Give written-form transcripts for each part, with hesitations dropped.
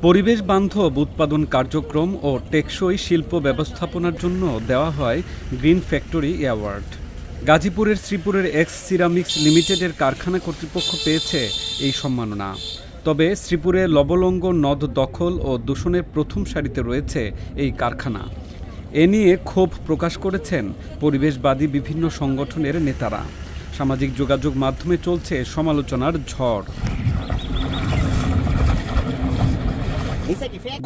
পরিবেশ বান্ধব উৎপাদন কার্যক্রম ও টেকসই শিল্প ব্যবস্থাপনার জন্য দেওয়া হয় গ্রিন ফ্যাক্টরি অ্যাওয়ার্ড। গাজীপুরের শ্রীপুরের এক্স সিরামিক্স লিমিটেডের কারখানা কর্তৃপক্ষ পেয়েছে এই সম্মাননা। তবে শ্রীপুরে লবলঙ্গ নদ দখল ও দূষণের প্রথম সারিতে রয়েছে এই কারখানা। এ নিয়ে ক্ষোভ প্রকাশ করেছেন পরিবেশবাদী বিভিন্ন সংগঠনের নেতারা। সামাজিক যোগাযোগ মাধ্যমে চলছে সমালোচনার ঝড়।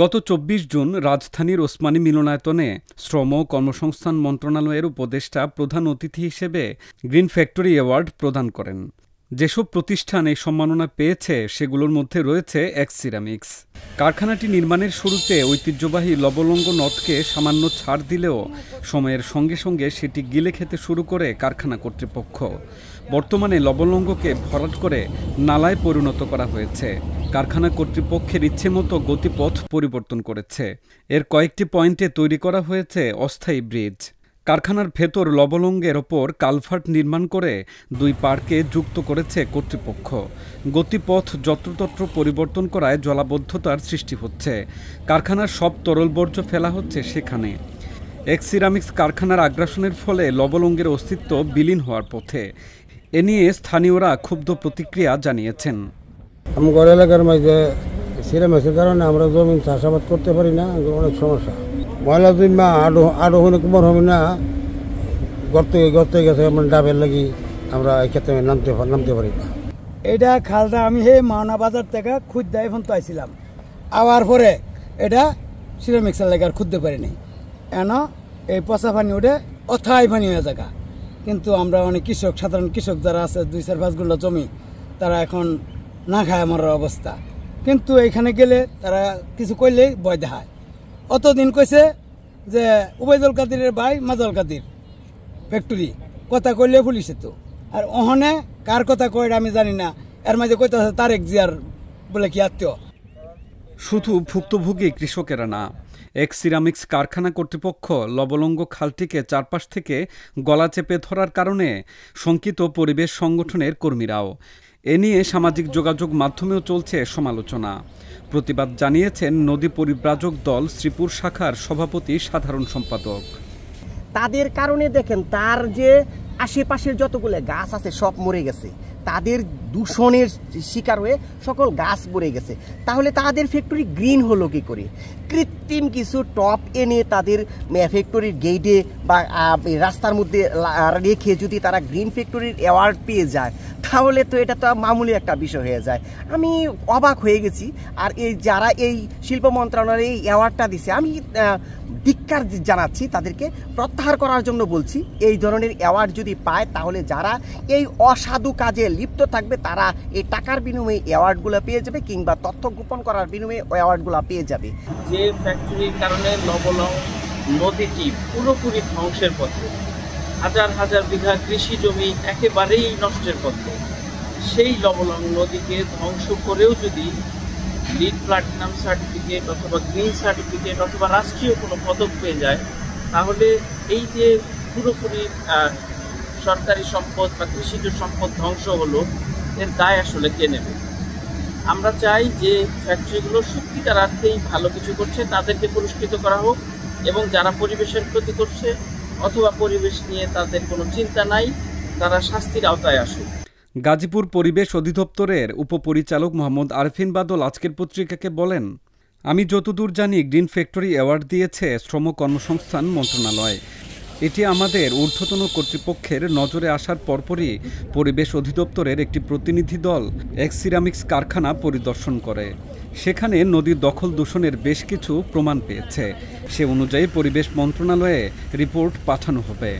গত ২৪ জুন রাজধানীর ওসমানী মিলনায়তনে শ্রম ও কর্মসংস্থান মন্ত্রণালয়ের উপদেষ্টা প্রধান অতিথি হিসেবে গ্রিন ফ্যাক্টরি অ্যাওয়ার্ড প্রদান করেন। যেসব প্রতিষ্ঠান এই সম্মাননা পেয়েছে সেগুলোর মধ্যে রয়েছে এক্স সিরামিক্স। কারখানাটি নির্মাণের শুরুতে ঐতিহ্যবাহী লবলঙ্গ নদকে সামান্য ছাড় দিলেও সময়ের সঙ্গে সঙ্গে সেটি গিলে খেতে শুরু করে কারখানা কর্তৃপক্ষ। বর্তমানে লবলঙ্গকে ভরাট করে নালায় পরিণত করা হয়েছে। কারখানা কর্তৃপক্ষের ইচ্ছেমতো গতিপথ পরিবর্তন করেছে। এর কয়েকটি পয়েন্টে তৈরি করা হয়েছে অস্থায়ী ব্রিজ। কারখানার ভেতর লবলঙ্গের ওপর কালভার্ট নির্মাণ করে দুই পাড়কে যুক্ত করেছে কর্তৃপক্ষ। গতিপথ যত্রতত্র পরিবর্তন করায় জলাবদ্ধতার সৃষ্টি হচ্ছে। কারখানার সব তরল বর্জ্য ফেলা হচ্ছে সেখানে। এক্স সিরামিক্স কারখানার আগ্রাসনের ফলে লবলঙ্গের অস্তিত্ব বিলীন হওয়ার পথে। এ নিয়ে স্থানীয়রা ক্ষুব্ধ প্রতিক্রিয়া জানিয়েছেন। আমার এলাকার মাঝে সিরামিক্সের কারণে আমরা জমিন চাষাবাদ করতে পারি না, অনেক সমস্যা। ময়লা জমা আরো অনেক বড় হবে না, গর্তে গেছে ডাবের লাগি আমরা এই ক্ষেত্রে নামতে পারি না। এটা খালটা আমি মাওনা বাজার থেকে খুঁজতে এখন তো আইছিলাম, আবার পরে এটা সিরামিক্সের লেগে আর খুঁজতে পারিনি। এন এই পচা পানি ওঠে অথাই পানি হয়ে থাকা। কিন্তু আমরা অনেক কৃষক, সাধারণ কৃষক যারা আছে ২-৪-৫ গুলো জমি, তারা এখন না খায় মরার অবস্থা। কিন্তু এইখানে গেলে তারা কিছু করলেই ভয় দেখায়। অতদিন কইছে যে উবাইদুল কাদিরের ভাই মাজল কাদির ফ্যাক্টরি, কথা কইলে পুলিশে তো। আর ওহনে কার কথা কয় আমি জানি না, এর মাঝে কইতাছে তারেক জিয়ার বলে কি আত্মীয়। শুধু ভুক্তভোগী কৃষকেরা না, এক্স সিরামিক্স কারখানা কর্তৃপক্ষ লবলঙ্গ খালটিকে চারপাশ থেকে গলা চেপে ধরার কারণে শঙ্কিত পরিবেশ সংগঠনের কর্মীরাও। এ নিয়ে সামাজিক যোগাযোগ মাধ্যমেও চলছে সমালোচনা। প্রতিবাদ জানিয়েছেন নদী পরিব্রাজক দল শ্রীপুর শাখার সভাপতি সাধারণ সম্পাদক। তাদের কারণে দেখেন তার যে আশেপাশের যতগুলো গাছ আছে সব মরে গেছে, তাদের দূষণের শিকার হয়ে সকল গাছ মরে গেছে। তাহলে তাদের ফ্যাক্টরি গ্রিন হলো কি করে? কৃত্রিম কিছু টপ এনে তাদের ফ্যাক্টরির গেটে বা রাস্তার মধ্যে রেখে যদি তারা গ্রিন ফ্যাক্টরির অ্যাওয়ার্ড পেয়ে যায়, তাহলে তো এটা তো মামুলি একটা বিষয় হয়ে যায়। আমি অবাক হয়ে গেছি। আর এই যারা এই শিল্প মন্ত্রণালয়ে এই অ্যাওয়ার্ডটা দিছে, আমি ধিক্কার জানাচ্ছি, তাদেরকে প্রত্যাহার করার জন্য বলছি। এই ধরনের অ্যাওয়ার্ড যদি পায়, তাহলে যারা এই অসাধু কাজে লিপ্ত থাকবে তারা এই টাকার বিনিময়ে অ্যাওয়ার্ডগুলো পেয়ে যাবে, কিংবা তথ্য গোপন করার বিনিময়ে অ্যাওয়ার্ডগুলো পেয়ে যাবে। যে ফ্যাক্টরির কারণে লবলং নদীটি পুরোপুরি ধ্বংসের পথে, হাজার হাজার বিঘা কৃষি জমি একেবারেই নষ্টের পথে, সেই লবলং নদীকে ধ্বংস করেও যদি লিড প্লাটিনাম সার্টিফিকেট অথবা গ্রিন সার্টিফিকেট অথবা রাষ্ট্রীয় কোনো পদক পেয়ে যায়, তাহলে এই যে পুরোপুরি সরকারি সম্পদ বা কৃষিজ সম্পদ ধ্বংস হলো, এর দায় আসলে কে নেবে? আমরা চাই যে ফ্যাক্টরিগুলো সত্যিকার অর্থেই ভালো কিছু করছে, তাদেরকে পুরস্কৃত করা হোক, এবং যারা পরিবেশের ক্ষতি করছে অথবা পরিবেশ নিয়ে তাদের কোনো চিন্তা নাই, তারা শাস্তির আওতায় আসুক। গাজীপুর পরিবেশ অধিদপ্তরের উপপরিচালক মোহাম্মদ আরফিন বাদল আজকের পত্রিকাকে বলেন, আমি যতদূর জানি গ্রিন ফ্যাক্টরি অ্যাওয়ার্ড দিয়েছে শ্রম কর্মসংস্থান মন্ত্রণালয়। এটি আমাদের ঊর্ধ্বতন কর্তৃপক্ষের নজরে আসার পরপরই পরিবেশ অধিদপ্তরের একটি প্রতিনিধি দল এক্স সিরামিক্স কারখানা পরিদর্শন করে। সেখানে নদীর দখল দূষণের বেশ কিছু প্রমাণ পেয়েছে। সে অনুযায়ী পরিবেশ মন্ত্রণালয়ে রিপোর্ট পাঠানো হবে।